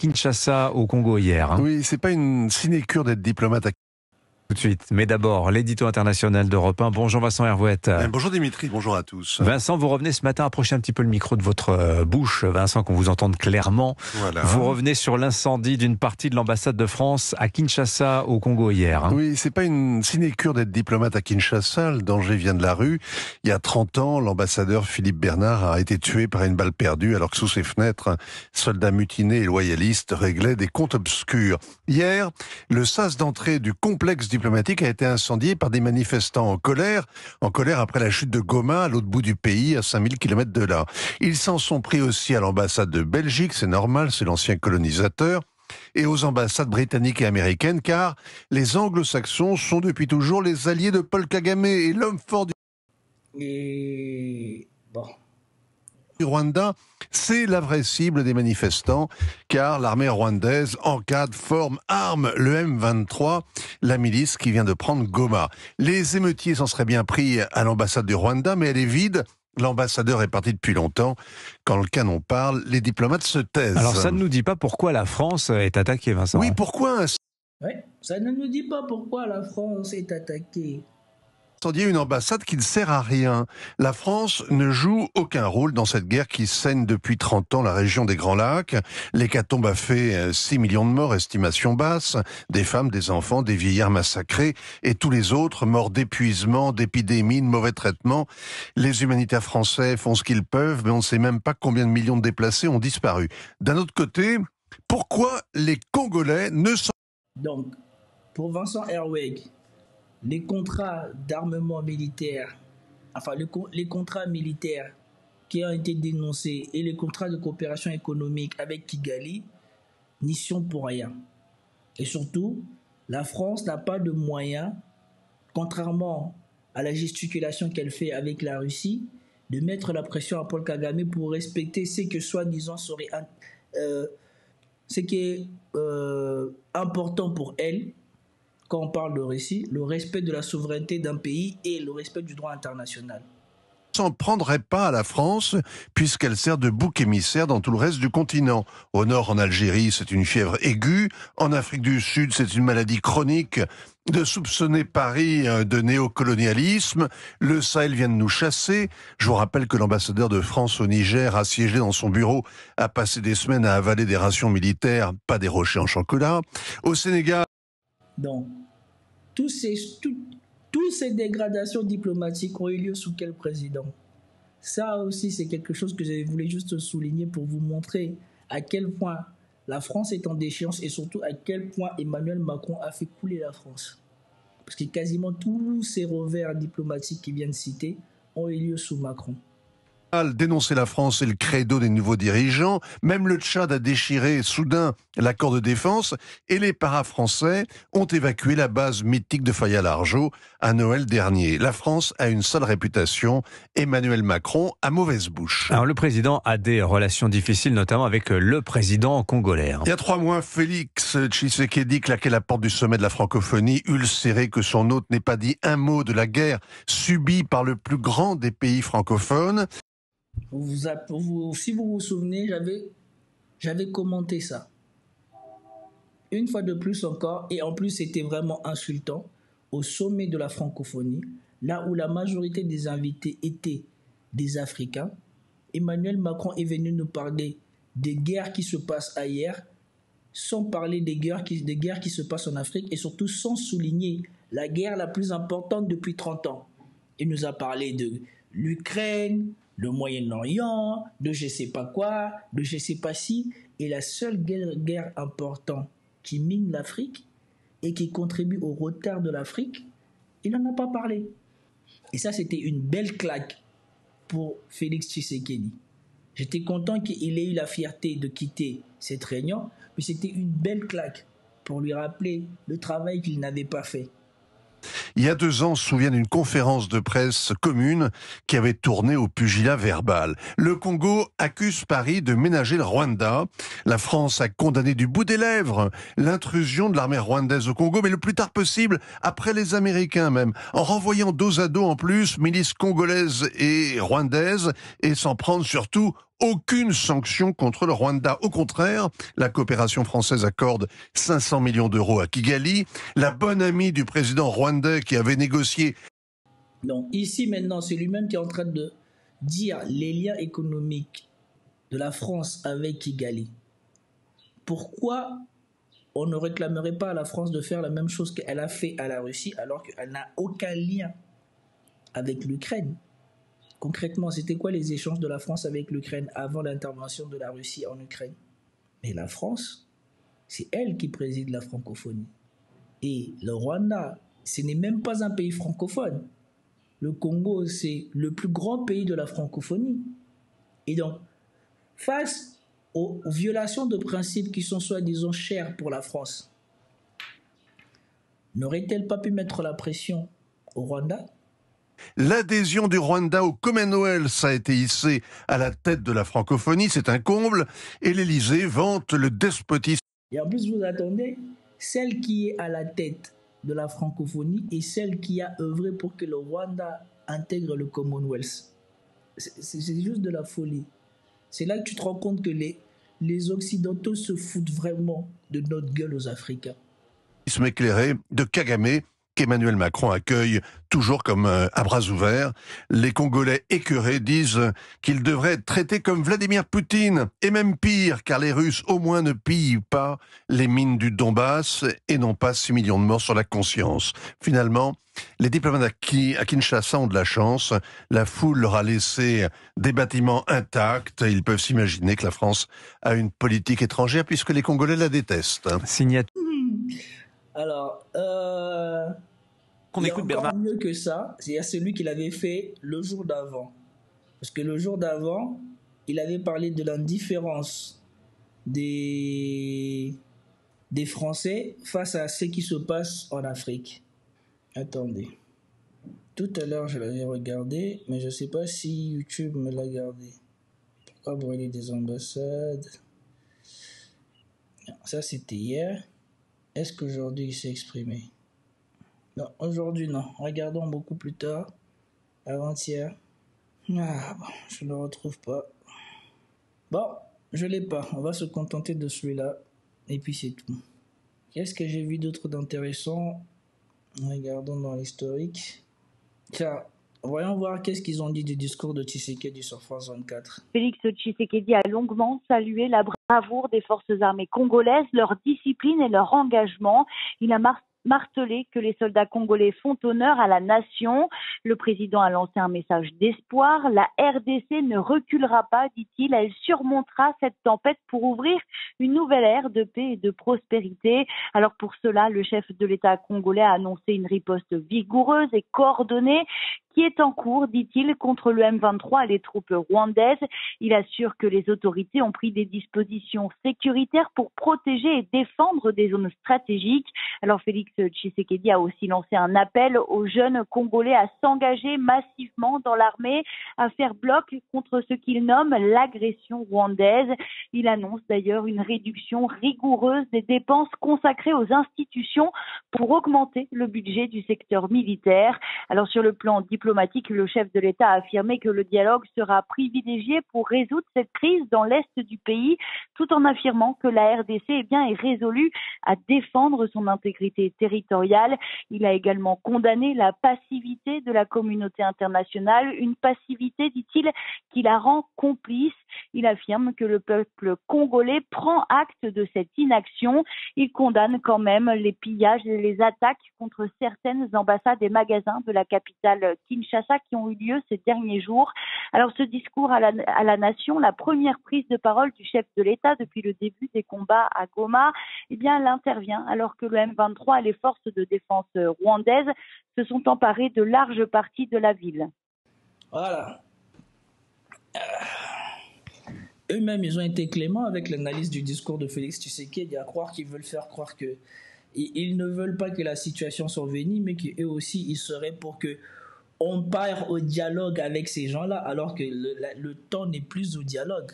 Kinshasa au Congo hier. Oui, c'est pas une sinécure d'être diplomate. Tout de suite. Mais d'abord, l'édito international d'Europe 1. Bonjour Vincent Hervouette. Bonjour Dimitri, bonjour à tous. Vincent, vous revenez ce matin, approchez un petit peu le micro de votre bouche, Vincent, qu'on vous entende clairement. Voilà. Vous revenez sur l'incendie d'une partie de l'ambassade de France à Kinshasa au Congo hier. Oui, c'est pas une sinécure d'être diplomate à Kinshasa, le danger vient de la rue. Il y a 30 ans, l'ambassadeur Philippe Bernard a été tué par une balle perdue alors que sous ses fenêtres, soldats mutinés et loyalistes réglaient des comptes obscurs. Hier, le sas d'entrée du complexe diplomatique a été incendié par des manifestants en colère après la chute de Goma à l'autre bout du pays, à 5000 km de là. Ils s'en sont pris aussi à l'ambassade de Belgique, c'est normal, c'est l'ancien colonisateur, et aux ambassades britanniques et américaines, car les anglo-saxons sont depuis toujours les alliés de Paul Kagame et l'homme fort du Rwanda, c'est la vraie cible des manifestants, car l'armée rwandaise encadre, forme, arme le M23, la milice qui vient de prendre Goma. Les émeutiers s'en seraient bien pris à l'ambassade du Rwanda, mais elle est vide. L'ambassadeur est parti depuis longtemps. Quand le canon parle, les diplomates se taisent. Alors ça ne nous dit pas pourquoi la France est attaquée, Vincent. Oui, pourquoi ça ne nous dit pas pourquoi la France est attaquée. Incendier une ambassade qui ne sert à rien. La France ne joue aucun rôle dans cette guerre qui saigne depuis 30 ans la région des Grands Lacs. L'hécatombe a fait 6 millions de morts, estimation basse, des femmes, des enfants, des vieillards massacrés et tous les autres morts d'épuisement, d'épidémie, de mauvais traitements. Les humanitaires français font ce qu'ils peuvent, mais on ne sait même pas combien de millions de déplacés ont disparu. D'un autre côté, pourquoi les Congolais ne sont... Donc, pour Vincent Hervouette, les contrats d'armement militaire, les contrats militaires qui ont été dénoncés et les contrats de coopération économique avec Kigali n'y sont pour rien. Et surtout, la France n'a pas de moyens, contrairement à la gesticulation qu'elle fait avec la Russie, de mettre la pression à Paul Kagame pour respecter ce que soi-disant serait ce qui est important pour elle. Quand on parle de Russie, le respect de la souveraineté d'un pays et le respect du droit international. S'en prendrait pas à la France, puisqu'elle sert de bouc émissaire dans tout le reste du continent. Au nord, en Algérie, c'est une fièvre aiguë. En Afrique du Sud, c'est une maladie chronique. De soupçonner Paris de néocolonialisme. Le Sahel vient de nous chasser. Je vous rappelle que l'ambassadeur de France au Niger, assiégé dans son bureau, a passé des semaines à avaler des rations militaires, pas des rochers en chocolat. Au Sénégal... Donc, toutes ces dégradations diplomatiques ont eu lieu sous quel président? Ça aussi, c'est quelque chose que je voulais juste souligner pour vous montrer à quel point la France est en déchéance et surtout à quel point Emmanuel Macron a fait couler la France. Parce que quasiment tous ces revers diplomatiques qu'il vient de citer ont eu lieu sous Macron. Dénoncer la France est le credo des nouveaux dirigeants. Même le Tchad a déchiré soudain l'accord de défense et les paras-français ont évacué la base mythique de Faya-Largeau à Noël dernier. La France a une sale réputation. Emmanuel Macron a mauvaise bouche. Alors le président a des relations difficiles, notamment avec le président congolais. Il y a 3 mois, Félix Tshisekedi claquait la porte du sommet de la francophonie, ulcéré que son hôte n'ait pas dit un mot de la guerre subie par le plus grand des pays francophones. Si vous vous souvenez, j'avais commenté ça. Une fois de plus encore, et en plus c'était vraiment insultant, au sommet de la francophonie, là où la majorité des invités étaient des Africains, Emmanuel Macron est venu nous parler des guerres qui se passent ailleurs, sans parler des guerres qui se passent en Afrique, et surtout sans souligner la guerre la plus importante depuis 30 ans. Il nous a parlé de l'Ukraine, le Moyen-Orient, de je sais pas quoi, de je sais pas si, et la seule guerre importante qui mine l'Afrique et qui contribue au retard de l'Afrique, il n'en a pas parlé. Et ça, c'était une belle claque pour Félix Tshisekedi. J'étais content qu'il ait eu la fierté de quitter cette réunion, mais c'était une belle claque pour lui rappeler le travail qu'il n'avait pas fait. Il y a 2 ans, on se souvient d'une conférence de presse commune qui avait tourné au pugilat verbal. Le Congo accuse Paris de ménager le Rwanda. La France a condamné du bout des lèvres l'intrusion de l'armée rwandaise au Congo, mais le plus tard possible, après les Américains même, en renvoyant dos à dos en plus milices congolaises et rwandaises, et s'en prendre surtout aucune sanction contre le Rwanda. Au contraire, la coopération française accorde 500 millions d'euros à Kigali. La bonne amie du président rwandais qui avait négocié. Donc ici maintenant, c'est lui-même qui est en train de dire les liens économiques de la France avec Kigali. Pourquoi on ne réclamerait pas à la France de faire la même chose qu'elle a fait à la Russie alors qu'elle n'a aucun lien avec l'Ukraine? Concrètement, c'était quoi les échanges de la France avec l'Ukraine avant l'intervention de la Russie en Ukraine? Mais la France, c'est elle qui préside la francophonie. Et le Rwanda, ce n'est même pas un pays francophone. Le Congo, c'est le plus grand pays de la francophonie. Et donc, face aux violations de principes qui sont soi-disant chers pour la France, n'aurait-elle pas pu mettre la pression au Rwanda? L'adhésion du Rwanda au Commonwealth a été hissée à la tête de la francophonie, c'est un comble, et l'Élysée vante le despotisme. Et en plus, vous attendez, celle qui est à la tête de la francophonie et celle qui a œuvré pour que le Rwanda intègre le Commonwealth. C'est juste de la folie. C'est là que tu te rends compte que les Occidentaux se foutent vraiment de notre gueule aux Africains. Éclairé de Kagame, qu'Emmanuel Macron accueille toujours comme à bras ouverts. Les Congolais écœurés disent qu'ils devraient être traités comme Vladimir Poutine, et même pire, car les Russes au moins ne pillent pas les mines du Donbass et n'ont pas 6 millions de morts sur la conscience. Finalement, les diplomates à Kinshasa ont de la chance. La foule leur a laissé des bâtiments intacts. Ils peuvent s'imaginer que la France a une politique étrangère puisque les Congolais la détestent. Signature. Alors, Qu'on écoute Bernard. Mieux que ça, c'est celui qu'il avait fait le jour d'avant. Parce que le jour d'avant, il avait parlé de l'indifférence des Français face à ce qui se passe en Afrique. Attendez. Tout à l'heure, je l'avais regardé, mais je ne sais pas si YouTube me l'a gardé. Pourquoi brûler des ambassades? Non, ça, c'était hier. Est-ce qu'aujourd'hui, il s'est exprimé? Non, aujourd'hui, non. Regardons beaucoup plus tard. Avant-hier. Ah, bon, je ne le retrouve pas. Bon, je ne l'ai pas. On va se contenter de celui-là. Et puis, c'est tout. Qu'est-ce que j'ai vu d'autre d'intéressant? Regardons dans l'historique. Tiens, voyons voir qu'est-ce qu'ils ont dit du discours de Tshisekedi sur France 24. Félix Tshisekedi a longuement salué la bravoure des forces armées congolaises, leur discipline et leur engagement. Il a martelé que les soldats congolais font honneur à la nation. Le président a lancé un message d'espoir. La RDC ne reculera pas, dit-il. Elle surmontera cette tempête pour ouvrir une nouvelle ère de paix et de prospérité. Alors pour cela, le chef de l'État congolais a annoncé une riposte vigoureuse et coordonnée qui est en cours, dit-il, contre le M23 et les troupes rwandaises. Il assure que les autorités ont pris des dispositions sécuritaires pour protéger et défendre des zones stratégiques. Alors Félix Tshisekedi a aussi lancé un appel aux jeunes Congolais à s'engager massivement dans l'armée, à faire bloc contre ce qu'il nomme l'agression rwandaise. Il annonce d'ailleurs une réduction rigoureuse des dépenses consacrées aux institutions pour augmenter le budget du secteur militaire. Alors sur le plan diplomatique, le chef de l'État a affirmé que le dialogue sera privilégié pour résoudre cette crise dans l'est du pays, tout en affirmant que la RDC est résolue à défendre son intégrité territoriale. Il a également condamné la passivité de la communauté internationale, une passivité, dit-il, qui la rend complice. Il affirme que le peuple congolais prend acte de cette inaction. Il condamne quand même les pillages et les attaques contre certaines ambassades et magasins de la capitale Kinshasa qui ont eu lieu ces derniers jours. Alors ce discours à la nation, la première prise de parole du chef de l'État depuis le début des combats à Goma, elle intervient alors que le M23 et les forces de défense rwandaises se sont emparées de larges parties de la ville. Voilà. Eux-mêmes, ils ont été cléments avec l'analyse du discours de Félix Tshisekedi, à croire qu'ils veulent faire croire que ils ne veulent pas que la situation s'envenime, mais qu'eux aussi, ils seraient pour que on part au dialogue avec ces gens-là, alors que le temps n'est plus au dialogue.